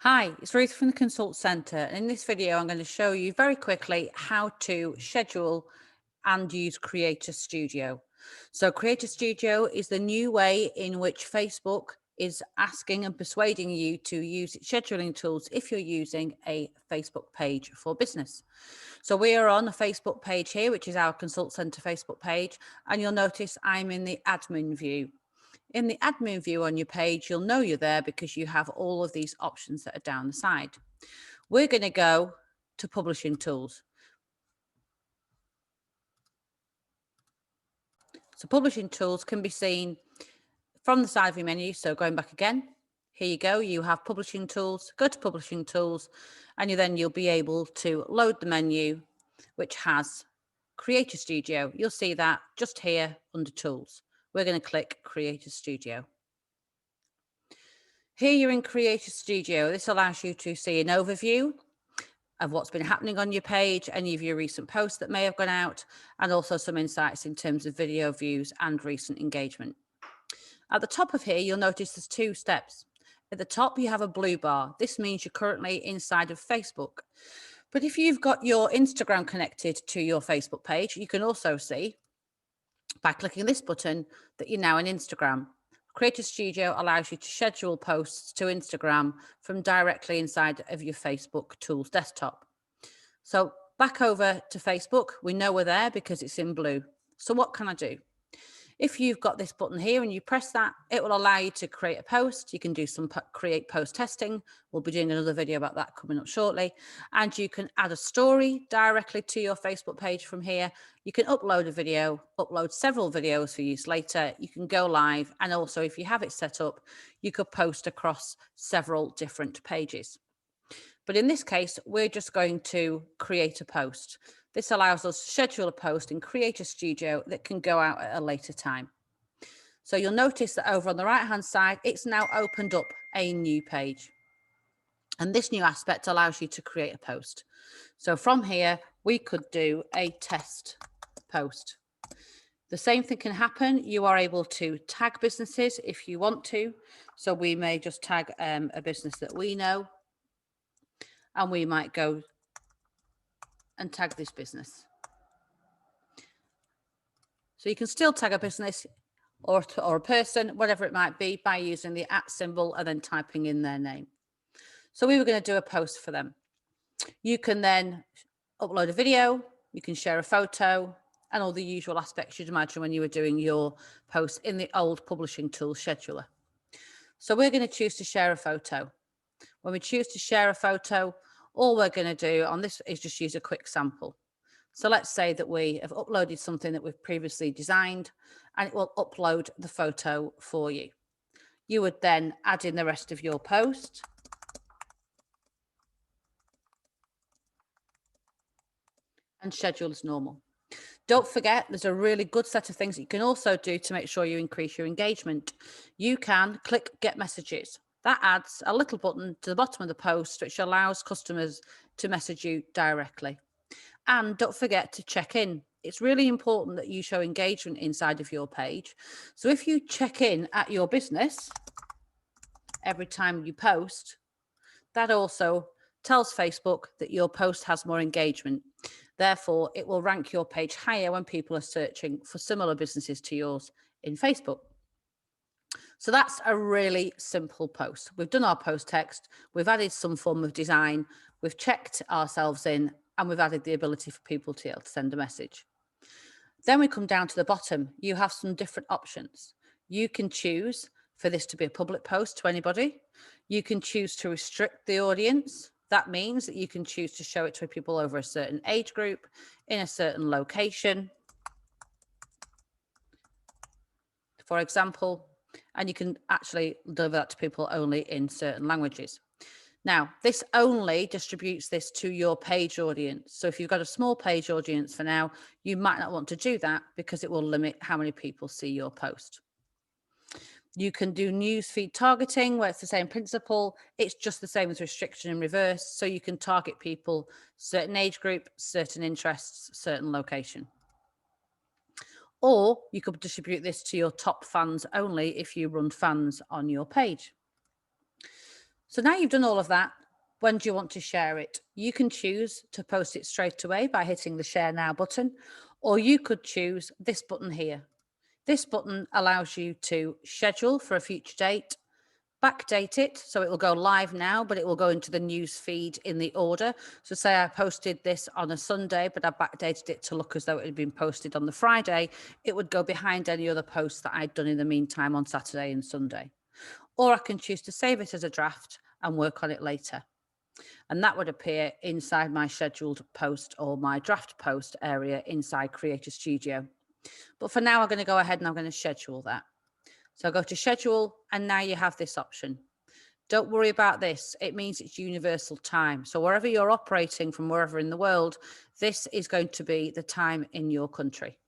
Hi, it's Ruth from the Consult Centre. And in this video, I'm going to show you very quickly how to schedule and use Creator Studio. So Creator Studio is the new way in which Facebook is asking and persuading you to use its scheduling tools if you're using a Facebook page for business. So we are on a Facebook page here, which is our Consult Centre Facebook page, and you'll notice I'm in the admin view. In the admin view on your page, you'll know you're there because you have all of these options that are down the side. We're going to go to publishing tools. So publishing tools can be seen from the side of your menu. So going back again, here you go. You have publishing tools, go to publishing tools, and you'll be able to load the menu, which has Creator Studio. You'll see that just here under tools. We're going to click Creator Studio. Here you're in Creator Studio. This allows you to see an overview of what's been happening on your page, any of your recent posts that may have gone out, and also some insights in terms of video views and recent engagement. At the top of here, you'll notice there's two steps. At the top, you have a blue bar. This means you're currently inside of Facebook. But if you've got your Instagram connected to your Facebook page, you can also see by clicking this button that you're now in Instagram. Creator Studio allows you to schedule posts to Instagram from directly inside of your Facebook tools desktop. So back over to Facebook, we know we're there because it's in blue. So what can I do? If you've got this button here and you press that, it will allow you to create a post. You can do some create post testing. We'll be doing another video about that coming up shortly. And you can add a story directly to your Facebook page from here. You can upload a video, upload several videos for use later. You can go live. And also, if you have it set up, you could post across several different pages. But in this case, we're just going to create a post. This allows us to schedule a post and create a studio that can go out at a later time. So you'll notice that over on the right-hand side, it's now opened up a new page. And this new aspect allows you to create a post. So from here, we could do a test post. The same thing can happen. You are able to tag businesses if you want to. So we may just tag a business that we know, and we might go and tag this business. So you can still tag a business or a person, whatever it might be, by using the @ symbol and then typing in their name. So we were going to do a post for them. You can then upload a video, you can share a photo, and all the usual aspects you'd imagine when you were doing your post in the old publishing tool scheduler. So we're going to choose to share a photo. When we choose to share a photo, all we're going to do on this is just use a quick sample. So let's say that we have uploaded something that we've previously designed, and it will upload the photo for you. You would then add in the rest of your post. And schedule as normal. Don't forget, there's a really good set of things that you can also do to make sure you increase your engagement. You can click Get Messages. That adds a little button to the bottom of the post, which allows customers to message you directly. And don't forget to check in. It's really important that you show engagement inside of your page. So if you check in at your business every time you post, that also tells Facebook that your post has more engagement. Therefore, it will rank your page higher when people are searching for similar businesses to yours in Facebook. So that's a really simple post. We've done our post text, we've added some form of design, we've checked ourselves in, and we've added the ability for people to be able to send a message. Then we come down to the bottom. You have some different options. You can choose for this to be a public post to anybody. You can choose to restrict the audience. That means that you can choose to show it to people over a certain age group in a certain location, for example, and you can actually deliver that to people only in certain languages. Now, this only distributes this to your page audience. So if you've got a small page audience for now, you might not want to do that because it will limit how many people see your post. You can do newsfeed targeting, where it's the same principle. It's just the same as restriction in reverse. So you can target people, certain age group, certain interests, certain location. Or you could distribute this to your top fans only if you run fans on your page. So now you've done all of that. When do you want to share it? You can choose to post it straight away by hitting the share now button, or you could choose this button here. This button allows you to schedule for a future date, backdate it, so it will go live now, but it will go into the news feed in the order. So say I posted this on a Sunday, but I backdated it to look as though it had been posted on the Friday, it would go behind any other posts that I'd done in the meantime on Saturday and Sunday. Or I can choose to save it as a draft and work on it later. And that would appear inside my scheduled post or my draft post area inside Creator Studio. But for now, I'm going to go ahead and I'm going to schedule that. So I go to schedule, and now you have this option. Don't worry about this. It means it's universal time. So wherever you're operating from, wherever in the world, this is going to be the time in your country.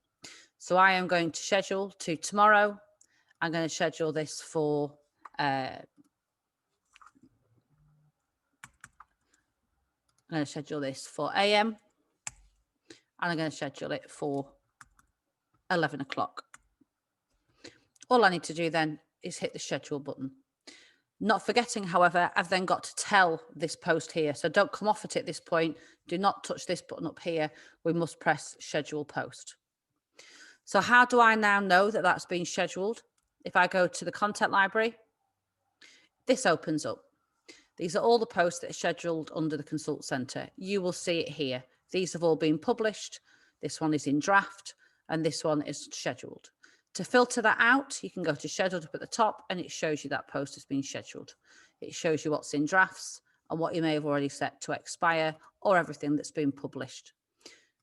So I am going to schedule to tomorrow. I'm going to schedule this for I'm going to schedule this for AM, and I'm going to schedule it for 11 o'clock. All I need to do then is hit the schedule button. Not forgetting, however, I've then got to tell this post here. So don't come off it at this point. Do not touch this button up here. We must press schedule post. So how do I now know that that's been scheduled? If I go to the content library, this opens up. These are all the posts that are scheduled under the Consult Centre. You will see it here. These have all been published. This one is in draft, and this one is scheduled. To filter that out, you can go to scheduled up at the top, and it shows you that post has been scheduled. It shows you what's in drafts and what you may have already set to expire, or everything that's been published.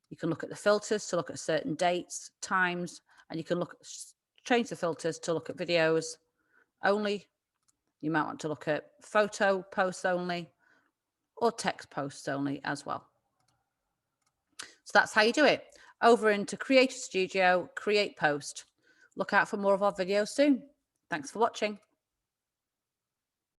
You can look at the filters to look at certain dates, times, and you can change the filters to look at videos only. You might want to look at photo posts only or text posts only as well. So that's how you do it. Over into Creator Studio, create post. Look out for more of our videos soon. Thanks for watching.